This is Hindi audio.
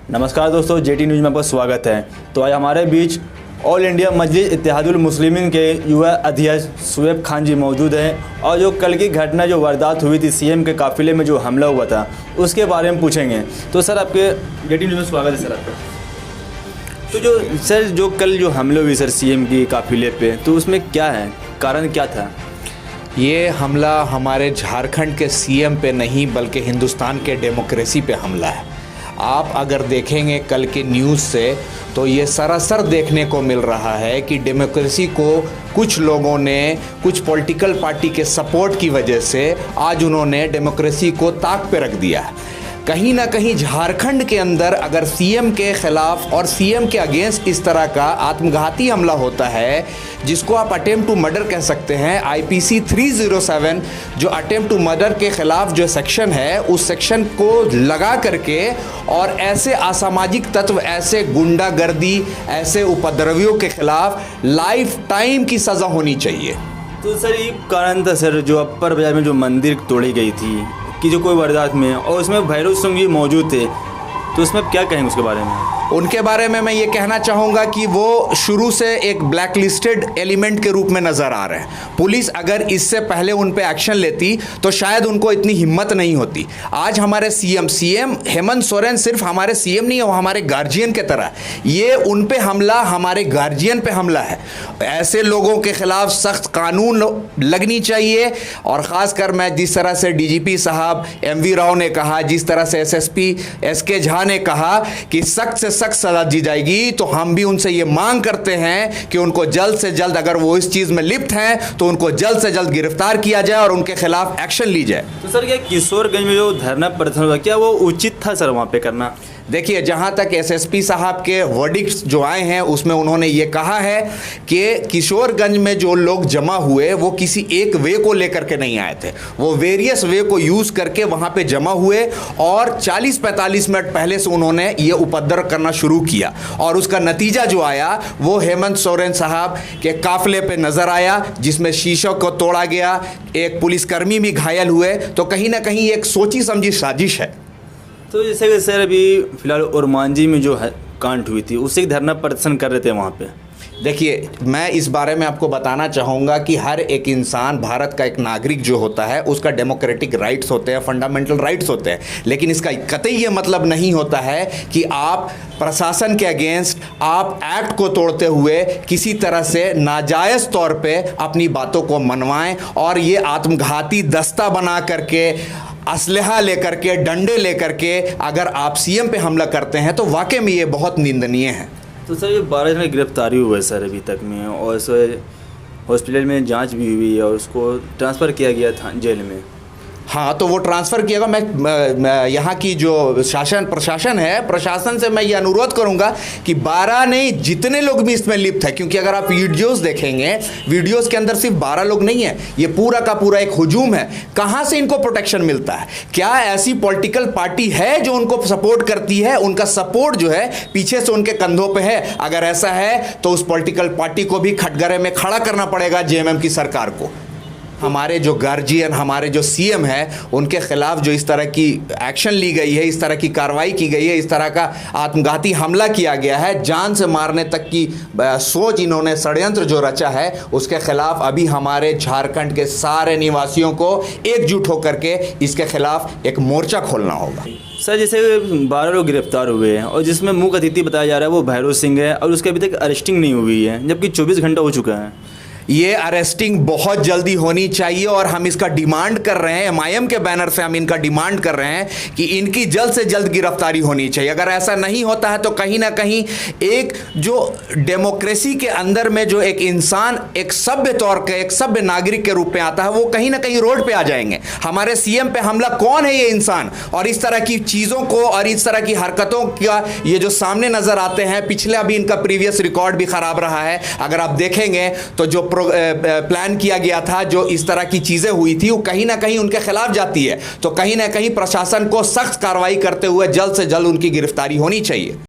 नमस्कार दोस्तों, जेटी न्यूज़ में आपका स्वागत है। तो आज हमारे बीच ऑल इंडिया मजलिस इत्तेहादुल मुस्लिमीन के युवा अध्यक्ष शुएब खान जी मौजूद हैं और जो कल की घटना जो वारदात हुई थी सीएम के काफिले में जो हमला हुआ था उसके बारे में पूछेंगे। तो सर आपके जेटी न्यूज़ में स्वागत है सर आपका। तो जो कल जो हमले हुई सर सीएम की काफिले पे, तो उसमें क्या है, कारण क्या था? ये हमला हमारे झारखंड के सीएम पे नहीं बल्कि हिंदुस्तान के डेमोक्रेसी पे हमला है। आप अगर देखेंगे कल के न्यूज़ से तो ये सरासर देखने को मिल रहा है कि डेमोक्रेसी को कुछ लोगों ने कुछ पॉलिटिकल पार्टी के सपोर्ट की वजह से आज उन्होंने डेमोक्रेसी को ताक पे रख दिया है। कहीं ना कहीं झारखंड के अंदर अगर सीएम के खिलाफ और सीएम के अगेंस्ट इस तरह का आत्मघाती हमला होता है, जिसको आप अटेम्प्ट टू मर्डर कह सकते हैं, आईपीसी 307 जो अटेम्प्ट टू मर्डर के खिलाफ जो सेक्शन है उस सेक्शन को लगा करके और ऐसे असामाजिक तत्व, ऐसे गुंडागर्दी, ऐसे उपद्रवियों के खिलाफ लाइफ टाइम की सज़ा होनी चाहिए। तो सर ये कारण था सर जो अपर बाजार में जो मंदिर तोड़ी गई थी कि जो कोई वारदात में, और उसमें भैरव सिंह जी मौजूद थे, तो उसमें क्या कहेंगे उसके बारे में? उनके बारे में मैं ये कहना चाहूँगा कि वो शुरू से एक ब्लैक लिस्टेड एलिमेंट के रूप में नज़र आ रहे हैं। पुलिस अगर इससे पहले उन पे एक्शन लेती तो शायद उनको इतनी हिम्मत नहीं होती। आज हमारे सीएम हेमंत सोरेन सिर्फ हमारे सीएम नहीं है, वो हमारे गार्जियन के तरह। ये उन पे हमला हमारे गार्जियन पे हमला है। ऐसे लोगों के खिलाफ सख्त कानून लगनी चाहिए। और ख़ासकर मैं जिस तरह से डीजीपी साहब MV राव ने कहा, जिस तरह से SSP SK झा ने कहा कि सख्त से सख्त सजा दी जाएगी, तो हम भी उनसे ये मांग करते हैं कि उनको जल्द से जल्द, अगर वो इस चीज में लिप्त हैं, तो उनको जल्द से जल्द गिरफ्तार किया जाए और उनके खिलाफ एक्शन ली जाए। तो सर क्या किशोरगंज में जो धरना प्रदर्शन हुआ, क्या वो उचित था सर वहाँ पे करना? देखिए, जहाँ तक SSP साहब के वर्डिक्ट्स जो आए हैं उसमें उन्होंने ये कहा है कि किशोरगंज में जो लोग जमा हुए वो किसी एक वे को लेकर के नहीं आए थे, वो वेरियस वे को यूज़ करके वहाँ पे जमा हुए और 40-45 मिनट पहले से उन्होंने ये उपद्रव करना शुरू किया। और उसका नतीजा जो आया वो हेमंत सोरेन साहब के काफिले पे नज़र आया, जिसमें शीशों को तोड़ा गया, एक पुलिसकर्मी भी घायल हुए। तो कहीं ना कहीं एक सोची समझी साजिश है। तो जैसे कि सर अभी फिलहाल ओरमांझी में जो है कांड हुई थी, उससे धरना प्रदर्शन कर रहे थे वहाँ पे। देखिए, मैं इस बारे में आपको बताना चाहूँगा कि हर एक इंसान, भारत का एक नागरिक जो होता है, उसका डेमोक्रेटिक राइट्स होते हैं, फंडामेंटल राइट्स होते हैं। लेकिन इसका कतई ये मतलब नहीं होता है कि आप प्रशासन के अगेंस्ट आप एक्ट को तोड़ते हुए किसी तरह से नाजायज़ तौर पे अपनी बातों को मनवाएं और ये आत्मघाती दस्ता बना करके, असलहा लेकर के, डंडे लेकर के अगर आप सीएम पे हमला करते हैं तो वाकई में ये बहुत निंदनीय है। तो सर ये 12 जन की गिरफ्तारी हुई है सर अभी तक में, और हॉस्पिटल में जांच भी हुई है और उसको ट्रांसफ़र किया गया था जेल में। हाँ, तो वो ट्रांसफ़र किया गया। मैं यहाँ की जो प्रशासन है, प्रशासन से मैं ये अनुरोध करूँगा कि 12 नहीं, जितने लोग भी इसमें लिप्त है, क्योंकि अगर आप वीडियोस देखेंगे, वीडियोस के अंदर सिर्फ 12 लोग नहीं है, ये पूरा का पूरा एक हुजूम है। कहाँ से इनको प्रोटेक्शन मिलता है? क्या ऐसी पॉलिटिकल पार्टी है जो उनको सपोर्ट करती है? उनका सपोर्ट जो है पीछे से उनके कंधों पर है। अगर ऐसा है तो उस पॉलिटिकल पार्टी को भी खटगरे में खड़ा करना पड़ेगा, JMM की सरकार को। हमारे जो गार्जियन, हमारे जो सीएम है, उनके खिलाफ जो इस तरह की एक्शन ली गई है, इस तरह की कार्रवाई की गई है, इस तरह का आत्मघाती हमला किया गया है, जान से मारने तक की सोच इन्होंने, षड्यंत्र जो रचा है, उसके खिलाफ अभी हमारे झारखंड के सारे निवासियों को एकजुट होकर के इसके खिलाफ एक मोर्चा खोलना होगा। सर जैसे 12 लोग गिरफ्तार हुए हैं और जिसमें मुख्य अतिथि बताया जा रहा है वो भैरव सिंह है, और उसके अभी तक अरेस्टिंग नहीं हुई है, जबकि 24 घंटा हो चुका है। ये अरेस्टिंग बहुत जल्दी होनी चाहिए और हम इसका डिमांड कर रहे हैं, MIM के बैनर से हम इनका डिमांड कर रहे हैं कि इनकी जल्द से जल्द गिरफ्तारी होनी चाहिए। अगर ऐसा नहीं होता है तो कहीं ना कहीं एक जो डेमोक्रेसी के अंदर में जो एक इंसान एक सभ्य तौर के, एक सभ्य नागरिक के रूप में आता है, वो कहीं ना कहीं रोड पे आ जाएंगे। हमारे सीएम पे हमला कौन है ये इंसान? और इस तरह की चीज़ों को और इस तरह की हरकतों का ये जो सामने नज़र आते हैं, पिछले अभी इनका प्रीवियस रिकॉर्ड भी ख़राब रहा है। अगर आप देखेंगे तो जो प्लान किया गया था, जो इस तरह की चीज़ें हुई थी, वो कहीं ना कहीं उनके खिलाफ जाती है। तो कहीं ना कहीं प्रशासन को सख्त कार्रवाई करते हुए जल्द से जल्द उनकी गिरफ्तारी होनी चाहिए।